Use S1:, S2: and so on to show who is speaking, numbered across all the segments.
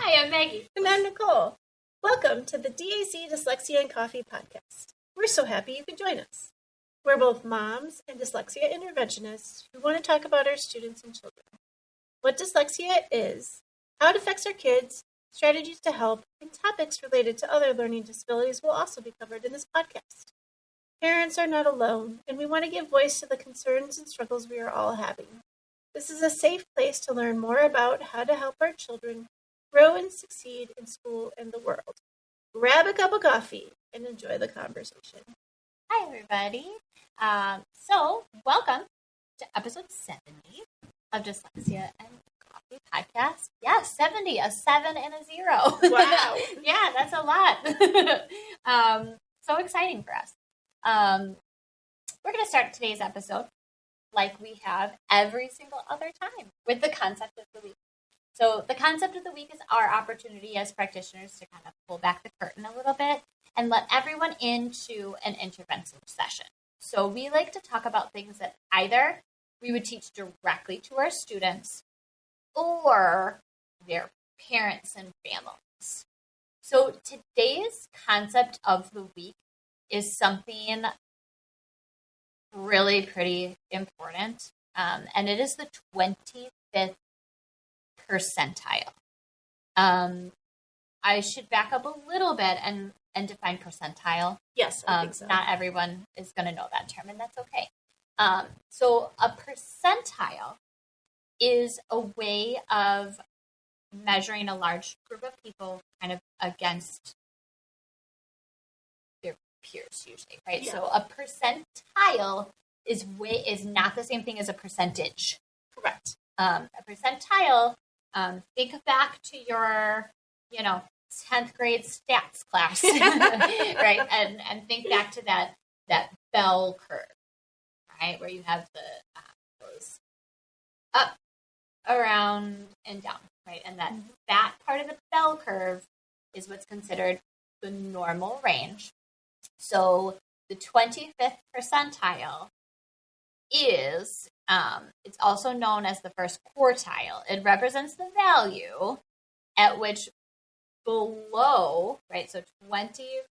S1: Hi, I'm Maggie.
S2: And I'm Nicole. Welcome to the DAC Dyslexia and Coffee podcast. We're so happy you could join us. We're both moms and dyslexia interventionists who want to talk about our students and children. What dyslexia is, how it affects our kids, strategies to help, and topics related to other learning disabilities will also be covered in this podcast. Parents are not alone, and we want to give voice to the concerns and struggles we are all having. This is a safe place to learn more about how to help our children grow and succeed in school and the world. Grab a cup of coffee and enjoy the conversation.
S1: Hi, everybody. So, welcome to episode 70 of Dyslexia and Coffee podcast. Yeah, 70, a 7 and a 0.
S2: Wow.
S1: Yeah, that's a lot. So exciting for us. We're going to start today's episode like we have every single other time with the concept of the week. So the concept of the week is our opportunity as practitioners to kind of pull back the curtain a little bit and let everyone into an intervention session. So we like to talk about things that either we would teach directly to our students or their parents and families. So today's concept of the week is something really pretty important, and it is the 25th percentile. I should back up a little bit and define percentile.
S2: Yes, I think so.
S1: Not everyone is going to know that term, and that's okay. So a percentile is a way of measuring a large group of people kind of against their peers usually, right? Yeah. So a percentile is not the same thing as a percentage.
S2: Correct.
S1: A percentile, think back to your, 10th grade stats class, right? And think back to that bell curve, right? Where you have those up, around, and down, right? And that part of the bell curve is what's considered the normal range. So the 25th percentile is, it's also known as the first quartile. It represents the value at which below, right, so 25%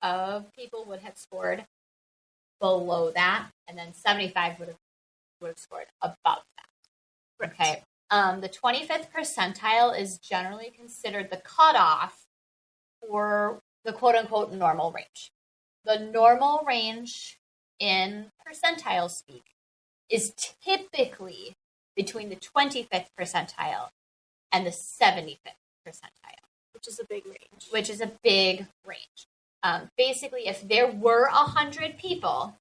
S1: of people would have scored below that, and then 75 would have scored above that.
S2: Right.
S1: Okay. The 25th percentile is generally considered the cutoff for the quote-unquote normal range. The normal range in percentile speak is typically between the 25th percentile and the 75th percentile.
S2: Which is a big range.
S1: Basically, if there were 100 people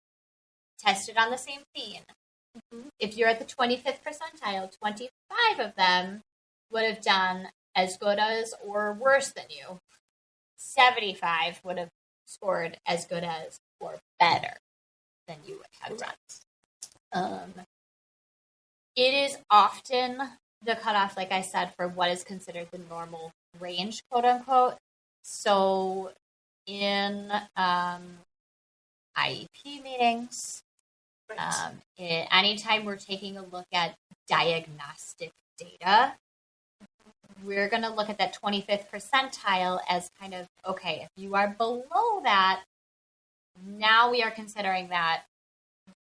S1: tested on the same thing, if you're at the 25th percentile, 25 of them would have done as good as or worse than you. 75 would have scored as good as or better than you would have done. It is often the cutoff, like I said, for what is considered the normal range, quote unquote. So in IEP meetings, anytime we're taking a look at diagnostic data, we're going to look at that 25th percentile as kind of, okay, if you are below that, now we are considering that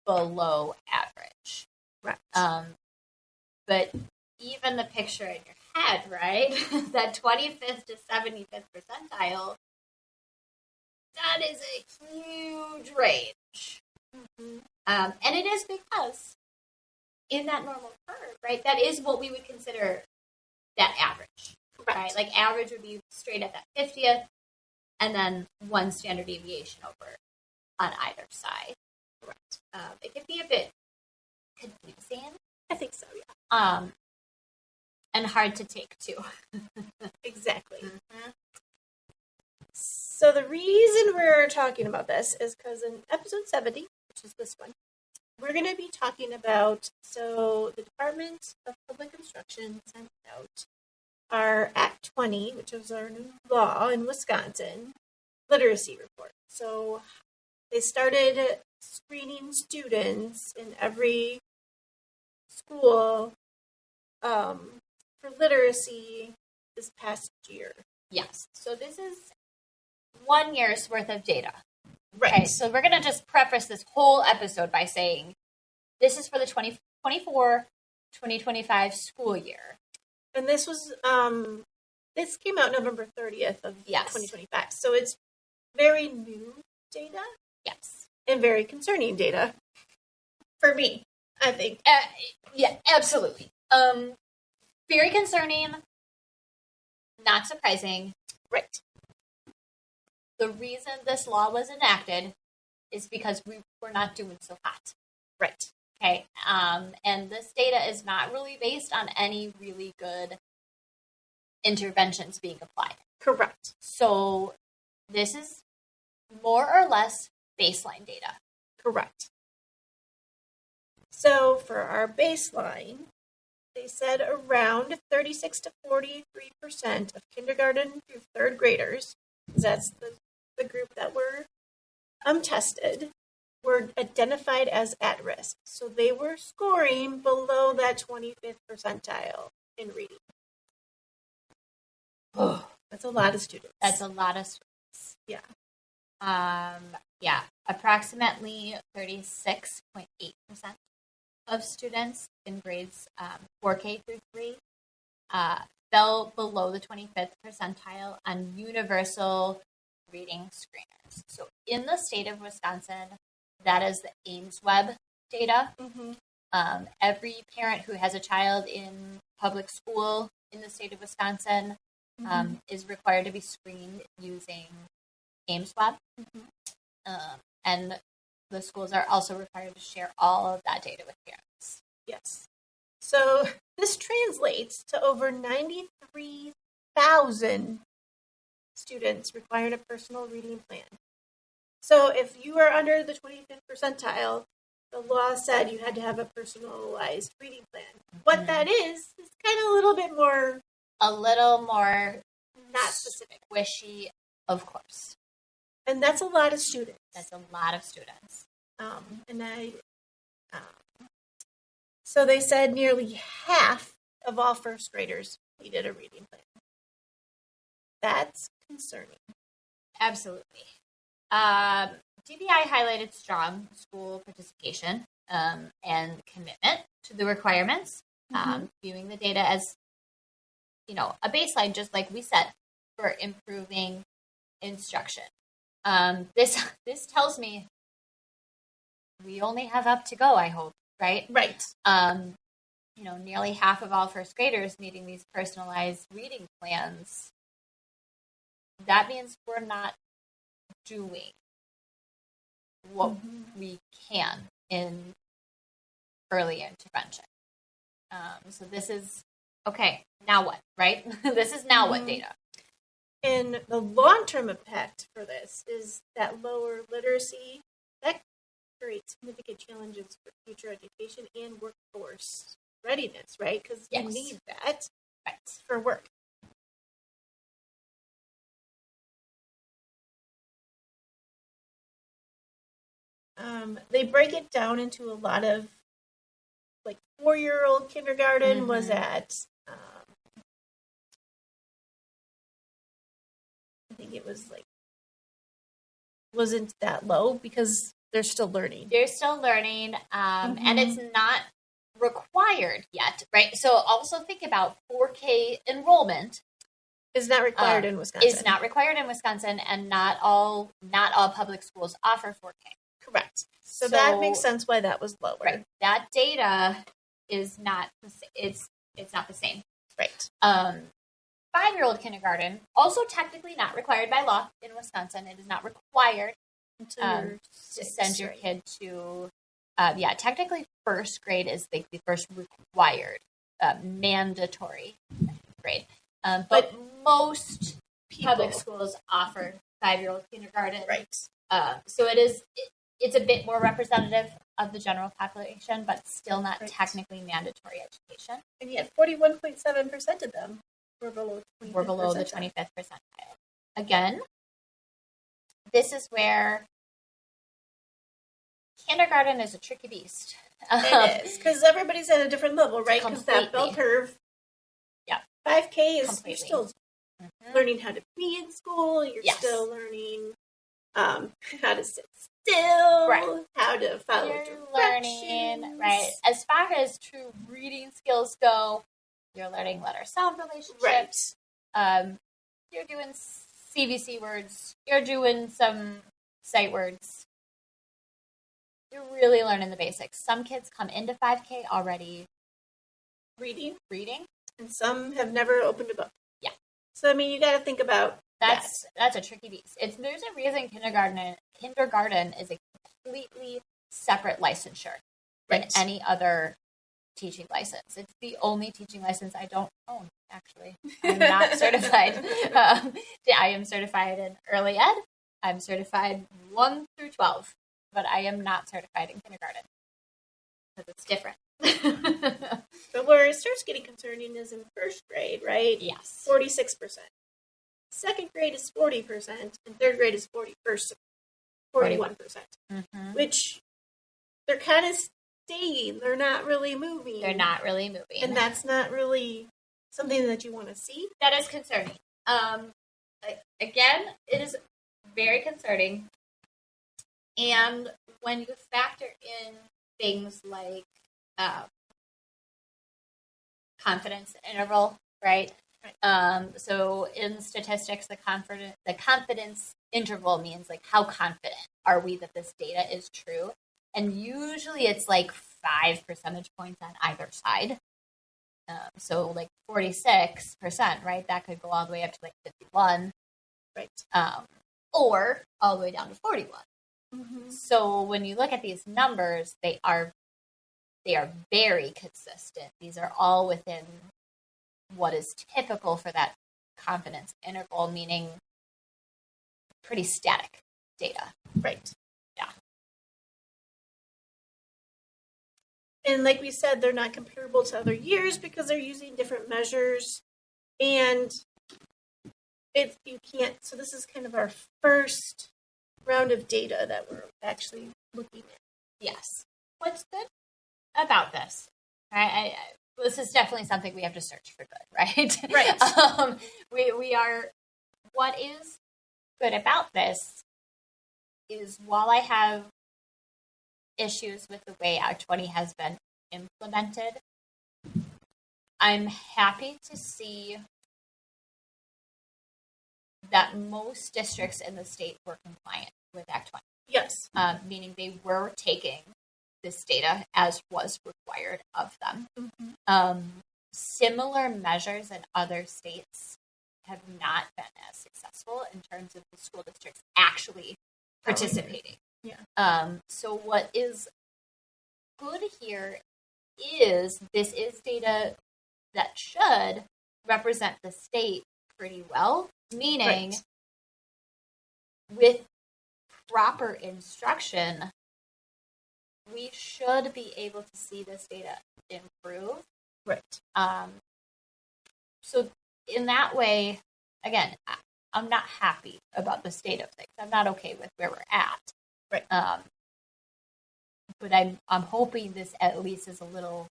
S1: below average.
S2: Right.
S1: But even the picture in your head, right? That 25th to 75th percentile, that is a huge range. And it is because in that normal curve, right, that is what we would consider that average, right? Like average would be straight at that 50th and then one standard deviation over on either side. Correct. It can be a bit confusing.
S2: I think so, yeah.
S1: And hard to take too.
S2: Exactly. So the reason we're talking about this is because in episode 70, which is this one, we're going to be talking about, so the Department of Public Instruction sent out our Act 20, which was our new law in Wisconsin, literacy report. So they started screening students in every school for for literacy this past year.
S1: Yes. So this is 1 year's worth of data.
S2: Right.
S1: Okay, so we're going to just preface this whole episode by saying this is for the 2024-2025 school year.
S2: And this was, this came out November 30th of 2025. So it's very new data.
S1: Yes.
S2: And very concerning data. For me, I think.
S1: Yeah, absolutely. Very concerning. Not surprising.
S2: Right.
S1: The reason this law was enacted is because we were not doing so hot.
S2: Right.
S1: Okay. And this data is not really based on any really good interventions being applied.
S2: Correct.
S1: So this is more or less baseline data.
S2: Correct. So for our baseline, they said around 36 to 43% of kindergarten through third graders, that's the group that were tested, were identified as at risk. So they were scoring below that 25th percentile in reading. Oh, that's a lot of students.
S1: That's a lot of students.
S2: Yeah.
S1: Yeah, approximately 36.8% of students in grades 4K through 3 fell below the 25th percentile on universal reading screeners. So in the state of Wisconsin, that is the Ames Web data.
S2: Mm-hmm.
S1: Every parent who has a child in public school in the state of Wisconsin is required to be screened using Ames Web. And the schools are also required to share all of that data with parents.
S2: Yes. So this translates to over 93,000 students requiring a personal reading plan. So if you are under the 25th percentile, the law said you had to have a personalized reading plan. What that is kind of a little more not specific.
S1: Squishy, of course.
S2: And that's a lot of students.
S1: That's a lot of students.
S2: So they said nearly half of all first graders needed a reading plan. That's concerning.
S1: Absolutely. DPI highlighted strong school participation and commitment to the requirements, viewing the data as, a baseline, just like we said, for improving instruction. This tells me we only have up to go, I hope, right?
S2: Right.
S1: Nearly half of all first graders needing these personalized reading plans. That means we're not doing what we can in early intervention. So this is, okay, now what, right? This is now what data.
S2: And the long-term effect for this is that lower literacy, that creates significant challenges for future education and workforce readiness, right? Because you need that for work. They break it down into a lot of, 4-year-old kindergarten was at, I think it was wasn't that low because they're still learning.
S1: They're still learning, and it's not required yet, right? So also think about 4K enrollment
S2: is not required in Wisconsin.
S1: Is not required in Wisconsin, and not all public schools offer 4K.
S2: Correct. So that makes sense why that was lower.
S1: Right. That data is not it's not the same.
S2: Right.
S1: 5-year-old kindergarten, also technically not required by law in Wisconsin. It is not required to send your kid to, technically first grade is the first required, mandatory grade. But most public schools offer 5-year-old kindergarten.
S2: Right.
S1: So it's a bit more representative of the general population, but still not technically mandatory education.
S2: And yet 41.7% of them were below the
S1: 25th percentile. Again, this is where kindergarten is a tricky beast.
S2: It is, because everybody's at a different level, right? Because that bell curve 5K is
S1: completely.
S2: You're still learning how to be in school. You're still learning how to sit still, how to follow directions.
S1: Learning, right? As far as true reading skills go, you're learning letter-sound relationships. Right. You're doing CVC words. You're doing some sight words. You're really learning the basics. Some kids come into 5K already reading,
S2: and some have never opened a book.
S1: Yeah.
S2: So, I mean, you got to think about
S1: that's a tricky beast. There's a reason kindergarten is a completely separate licensure than any other teaching license. It's the only teaching license I don't own, actually. I'm not certified. I am certified in early ed. I'm certified 1 through 12, but I am not certified in kindergarten because it's different.
S2: But where it starts getting concerning is in first grade, right?
S1: Yes.
S2: 46%. Second grade is 40%, and third grade is 41%. Mm-hmm. Which they're kind of staying. They're not really moving.
S1: And
S2: that's not really something that you want to see.
S1: That is concerning. Again, it is very concerning. And when you factor in things like confidence interval, right? So in statistics, the confidence interval means like how confident are we that this data is true? And usually it's like 5 percentage points on either side. So like 46%, right? That could go all the way up to like 51,
S2: right?
S1: Or all the way down to 41.
S2: Mm-hmm.
S1: So when you look at these numbers, they are very consistent. These are all within what is typical for that confidence interval, meaning pretty static data.
S2: Right.
S1: Yeah.
S2: And like we said, they're not comparable to other years because they're using different measures. And so this is kind of our first round of data that we're actually looking at.
S1: Yes. What's good about this? Right? This is definitely something we have to search for good, right?
S2: Right.
S1: We are, what is good about this is while I have issues with the way Act 20 has been implemented, I'm happy to see that most districts in the state were compliant with Act 20.
S2: Yes.
S1: Meaning they were taking this data as was required of them.
S2: Mm-hmm.
S1: Similar measures in other states have not been as successful in terms of the school districts actually participating.
S2: Yeah.
S1: So what is good here is this is data that should represent the state pretty well, meaning with proper instruction, we should be able to see this data improve.
S2: Right.
S1: So in that way, again, I'm not happy about the state of things. I'm not okay with where we're at.
S2: Right.
S1: But I'm hoping this at least is a little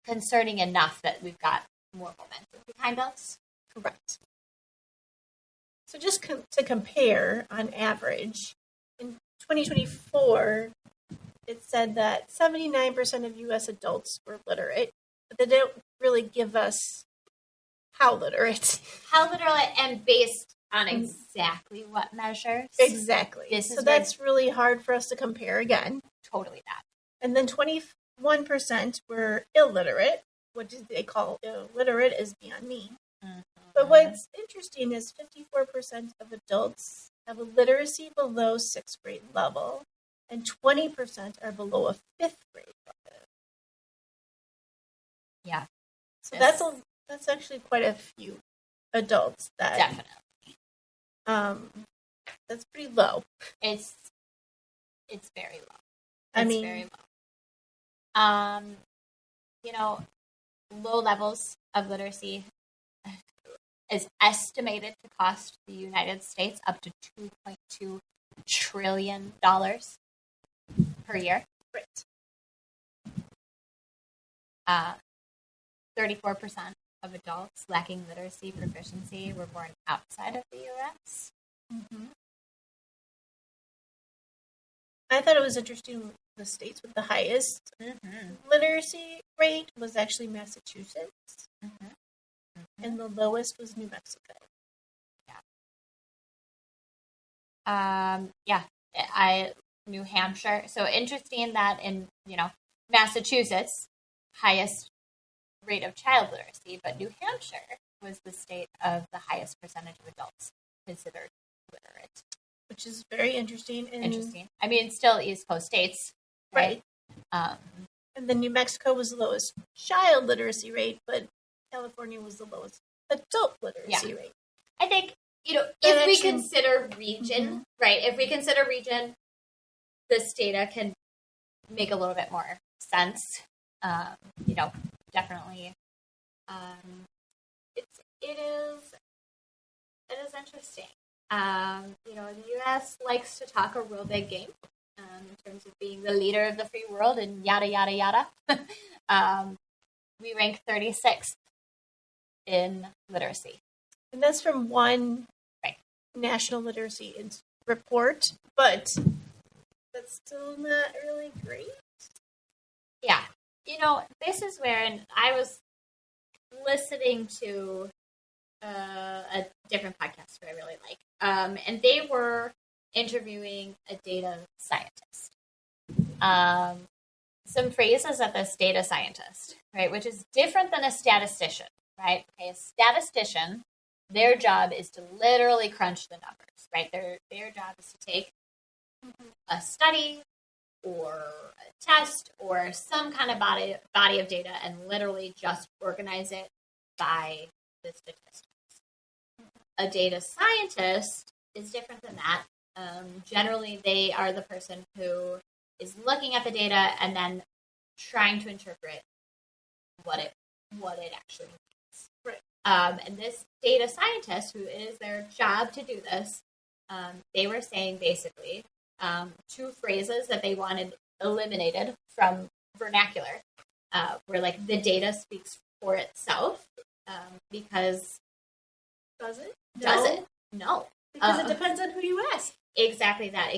S1: concerning enough that we've got more momentum behind us.
S2: Correct. So just to compare, on average, in 2024, it said that 79% of U.S. adults were literate, but they don't really give us how literate.
S1: How literate and based on exactly what measures.
S2: Exactly. So that's really hard for us to compare again.
S1: Totally that.
S2: And then 21% were illiterate. What do they call illiterate is beyond me. Mm-hmm. But what's interesting is 54% of adults have a literacy below 6th grade level, and 20% are below a 5th grade level.
S1: Yeah.
S2: So that's actually quite a few adults that
S1: definitely.
S2: That's pretty low.
S1: It's very low.
S2: It's
S1: very low. Low levels of literacy is estimated to cost the United States up to $2.2 trillion per year.
S2: Right.
S1: 34% of adults lacking literacy proficiency were born outside of the U.S.
S2: Mm-hmm. I thought it was interesting the states with the highest literacy rate was actually Massachusetts, and the lowest was New Mexico.
S1: New Hampshire. So interesting that in, Massachusetts, highest rate of child literacy, but New Hampshire was the state of the highest percentage of adults considered literate.
S2: Which is very interesting.
S1: I mean, still East Coast states, right?
S2: And then New Mexico was the lowest child literacy rate, but California was the lowest adult literacy rate.
S1: I think, if we consider region, right? If we consider region, this data can make a little bit more sense. Definitely. It is interesting. The U.S. likes to talk a real big game in terms of being the leader of the free world and yada, yada, yada. We rank 36th in literacy.
S2: And that's from one national literacy report, but that's still not really great.
S1: Yeah. This is where, and I was listening to a different podcast that I really like, and they were interviewing a data scientist. Some phrases of this data scientist, right, which is different than a statistician, right? Okay, a statistician, their job is to literally crunch the numbers, right? Their job is to take a study or a test or some kind of body of data and literally just organize it by the statistics. A data scientist is different than that. Generally, they are the person who is looking at the data and then trying to interpret what it actually means.
S2: Right.
S1: And this data scientist, who it is their job to do this, they were saying basically two phrases that they wanted eliminated from vernacular were like the data speaks for itself because
S2: does it?
S1: Does it? No.
S2: Because it depends on who you ask.
S1: Exactly that.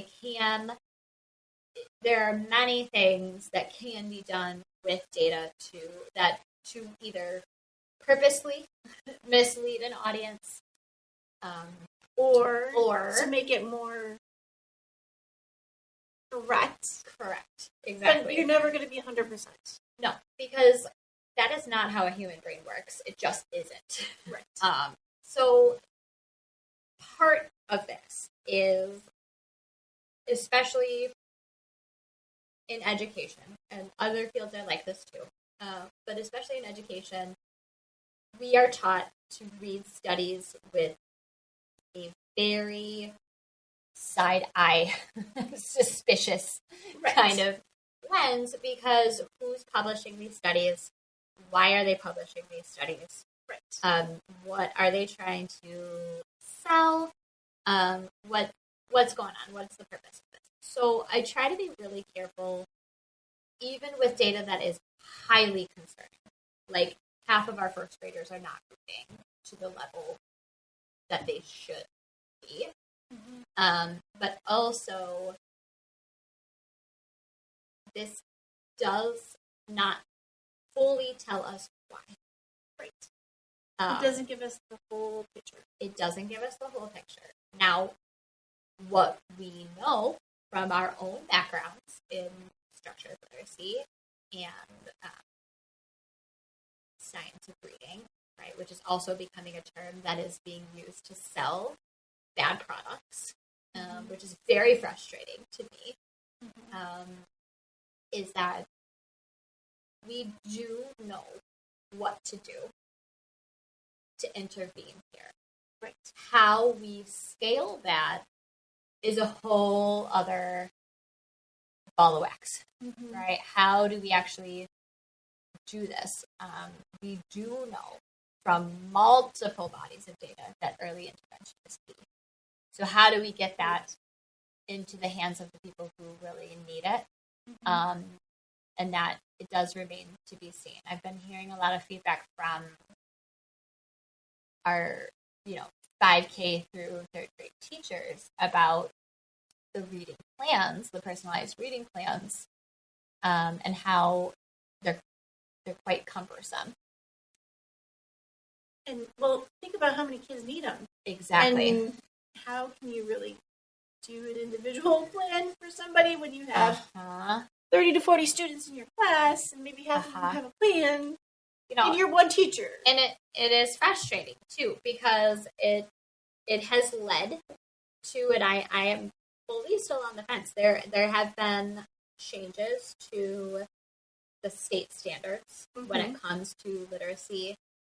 S1: There are many things that can be done with data to either purposely mislead an audience or
S2: to make it more correct.
S1: Correct. Exactly.
S2: But you're never going to be 100%.
S1: No, because that is not how a human brain works. It just isn't.
S2: Right.
S1: So part of this is, especially in education, and other fields are like this too, but especially in education, we are taught to read studies with a very side-eye, suspicious kind of lens, because who's publishing these studies? Why are they publishing these studies?
S2: Right.
S1: What are they trying to sell? What's going on? What's the purpose of this? So I try to be really careful, even with data that is highly concerning. Like half of our first graders are not reading to the level that they should be. But also, this does not fully tell us why.
S2: Right. It doesn't give us the whole picture.
S1: It doesn't give us the whole picture. Now, what we know from our own backgrounds in structured literacy and science of reading, right, which is also becoming a term that is being used to sell bad products, which is very frustrating to me, is that we do know what to do to intervene here. Right. How we scale that is a whole other ball of wax, right? How do we actually do this? We do know from multiple bodies of data that early intervention is key. So how do we get that into the hands of the people who really need it? And that it does remain to be seen. I've been hearing a lot of feedback from our 5K through third grade teachers about the reading plans, the personalized reading plans, and how they're quite cumbersome.
S2: And well, think about how many kids need them.
S1: Exactly.
S2: And how can you really do an individual plan for somebody when you have 30 to 40 students in your class, and maybe half of them have a plan, and you're one teacher.
S1: And it is frustrating too, because it has led to, and I am fully still on the fence. There have been changes to the state standards when it comes to literacy,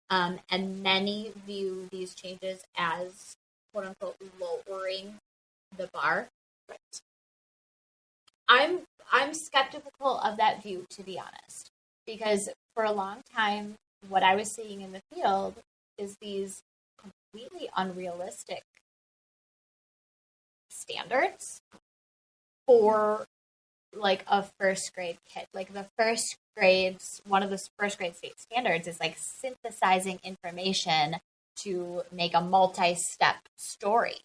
S1: and many view these changes as quote unquote lowering the bar.
S2: Right.
S1: I'm skeptical of that view, to be honest, because for a long time, what I was seeing in the field is these completely unrealistic standards for like a first grade kid. Like one of the first grade state standards is like synthesizing information to make a multi-step story.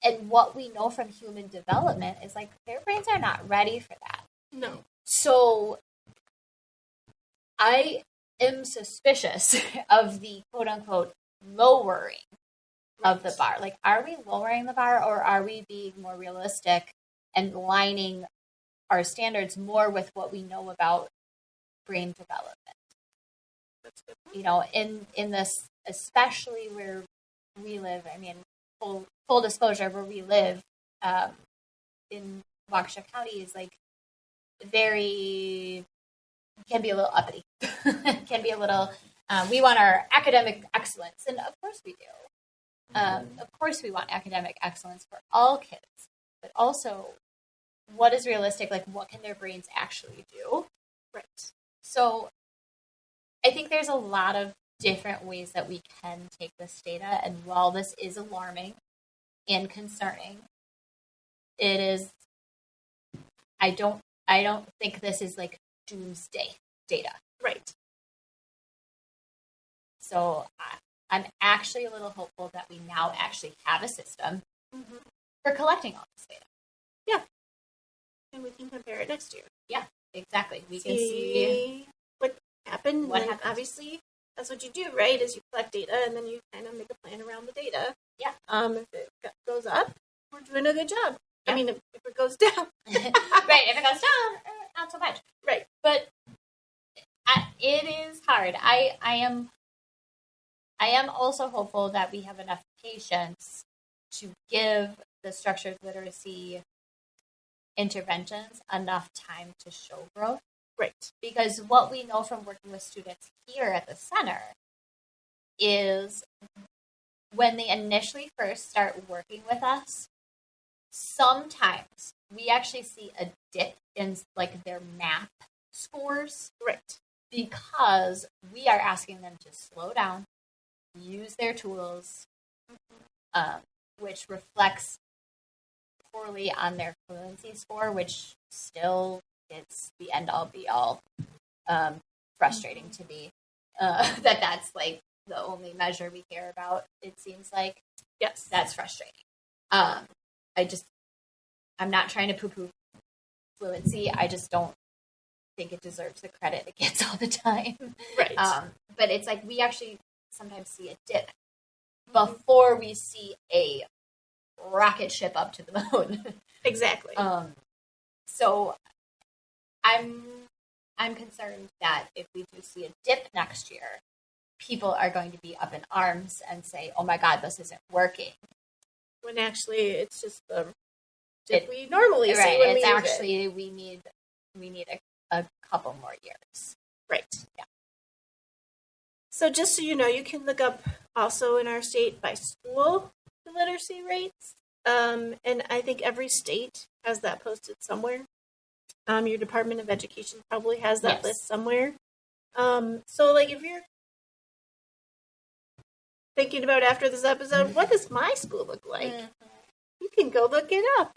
S1: And what we know from human development is like their brains are not ready for that.
S2: No.
S1: So I am suspicious of the quote unquote lowering of the bar. Like, are we lowering the bar, or are we being more realistic and lining our standards more with what we know about brain development?
S2: That's good.
S1: In this, especially where we live, I mean, full disclosure, where we live in Waukesha County is like can be a little uppity. Can be a little, we want our academic excellence, and of course we do. Of course we want academic excellence for all kids, but also what is realistic, like what can their brains actually do?
S2: Right.
S1: So I think there's a lot of different ways that we can take this data, and while this is alarming and concerning, it is, I don't think this is like doomsday data.
S2: Right.
S1: So I'm actually a little hopeful that we now actually have a system for collecting all this data.
S2: Yeah. And we can compare it next year.
S1: Yeah, exactly. We can see
S2: what happened.
S1: What happened.
S2: Obviously, that's what you do, right? Is you collect data and then you kind of make a plan around the data.
S1: Yeah.
S2: If it goes up, we're doing a good job.
S1: Yeah.
S2: I mean, if it goes down.
S1: Right. If it goes down, not so much.
S2: Right.
S1: But it is hard. I am also hopeful that we have enough patience to give the structured literacy interventions enough time to show growth.
S2: Right.
S1: Because what we know from working with students here at the center is when they initially first start working with us, sometimes we actually see a dip in like their math scores.
S2: Right.
S1: Because we are asking them to slow down, use their tools, which reflects poorly on their fluency score, which still is the end-all be-all. Frustrating to me that's like the only measure we care about. It seems like,
S2: yes,
S1: that's frustrating. I'm not trying to poo-poo fluency. I just don't think it deserves the credit it gets all the time.
S2: Right.
S1: But it's like we actually sometimes see a dip before we see a rocket ship up to the moon.
S2: Exactly.
S1: So I'm concerned that if we do see a dip next year, people are going to be up in arms and say, "Oh my God, this isn't working."
S2: When actually, it's just the dip we normally see. When
S1: it's actually we need a couple more years.
S2: Right.
S1: Yeah.
S2: So just so you know, you can look up also in our state by school the literacy rates. And I think every state has that posted somewhere. Your Department of Education probably has that list somewhere. So like if you're thinking about after this episode, what does my school look like? You can go look it up.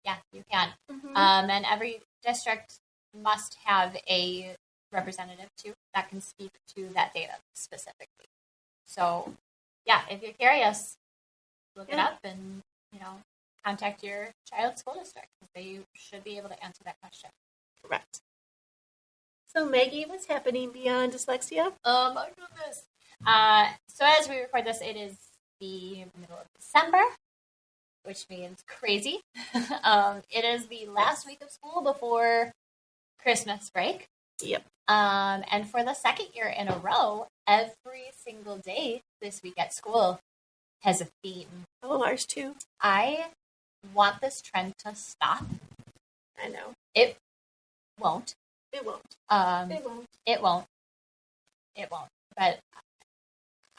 S1: Yeah, you can. And every district must have a representative too that can speak to that data specifically. So, yeah, if you're curious, look it up and, contact your child's school district. They should be able to answer that question.
S2: Correct. So, Maggie, what's happening beyond dyslexia?
S1: Oh, my goodness. So as we record this, it is the middle of December, which means crazy. It is the last week of school before Christmas break.
S2: Yep.
S1: And for the second year in a row, every single day this week at school has a theme.
S2: Oh, ours too.
S1: I want this trend to stop.
S2: I know.
S1: It won't.
S2: It won't.
S1: It won't. It won't. It won't. But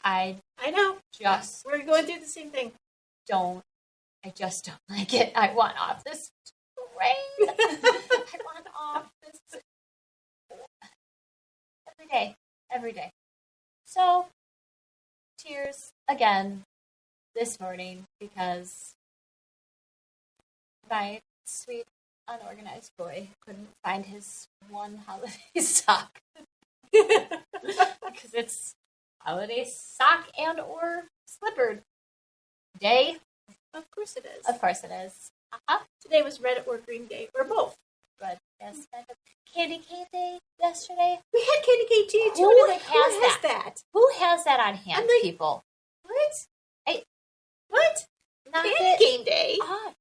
S1: I
S2: know.
S1: We're
S2: going through the same thing.
S1: I just don't like it. I want off this train. I want off this every day. So, tears again this morning because my sweet unorganized boy couldn't find his one holiday sock. Because it's holiday sock and or slipper day.
S2: Of course it is.
S1: Of course it is.
S2: Today was red or green day, or both.
S1: But yes, candy cane day yesterday.
S2: We had candy cane day too.
S1: Who has that? Who has that on hand, people?
S2: What? What?
S1: Not
S2: candy cane day.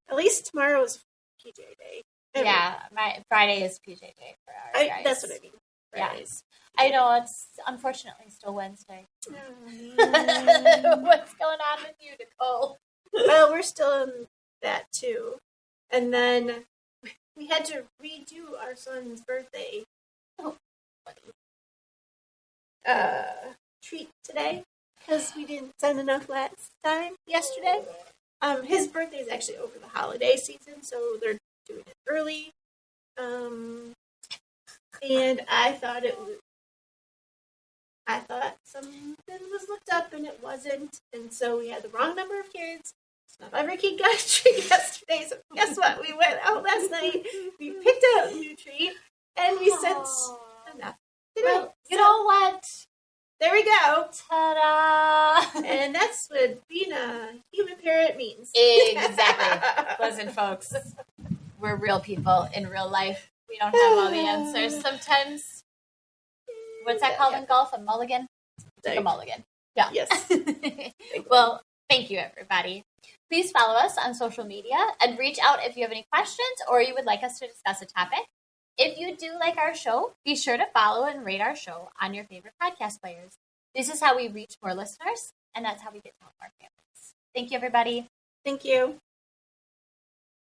S2: At least tomorrow is PJ day.
S1: Yeah, my Friday is PJ day for our guys.
S2: That's what I mean.
S1: Fridays. Yeah. I know, it's unfortunately still Wednesday. What's going on with you, Nicole?
S2: Well, we're still in that too. And then we had to redo our son's birthday treat today because we didn't send enough yesterday. His birthday is actually over the holiday season, so they're doing it early. And I thought something was looked up and it wasn't, and so we had the wrong number of kids. So not every kid got a treat yesterday. So guess what? We went out last night. We picked out a new tree, and we sent enough today.
S1: Well, you know what?
S2: There we go.
S1: Ta-da!
S2: And that's what being a human parent means.
S1: Exactly. Listen, folks, we're real people in real life. We don't have all the answers. Sometimes, what's that called in golf? A mulligan? Like a mulligan. Yeah.
S2: Yes.
S1: Well, thank you, everybody. Please follow us on social media and reach out if you have any questions or you would like us to discuss a topic. If you do like our show, be sure to follow and rate our show on your favorite podcast players. This is how we reach more listeners, and that's how we get to help our families. Thank you, everybody.
S2: Thank you.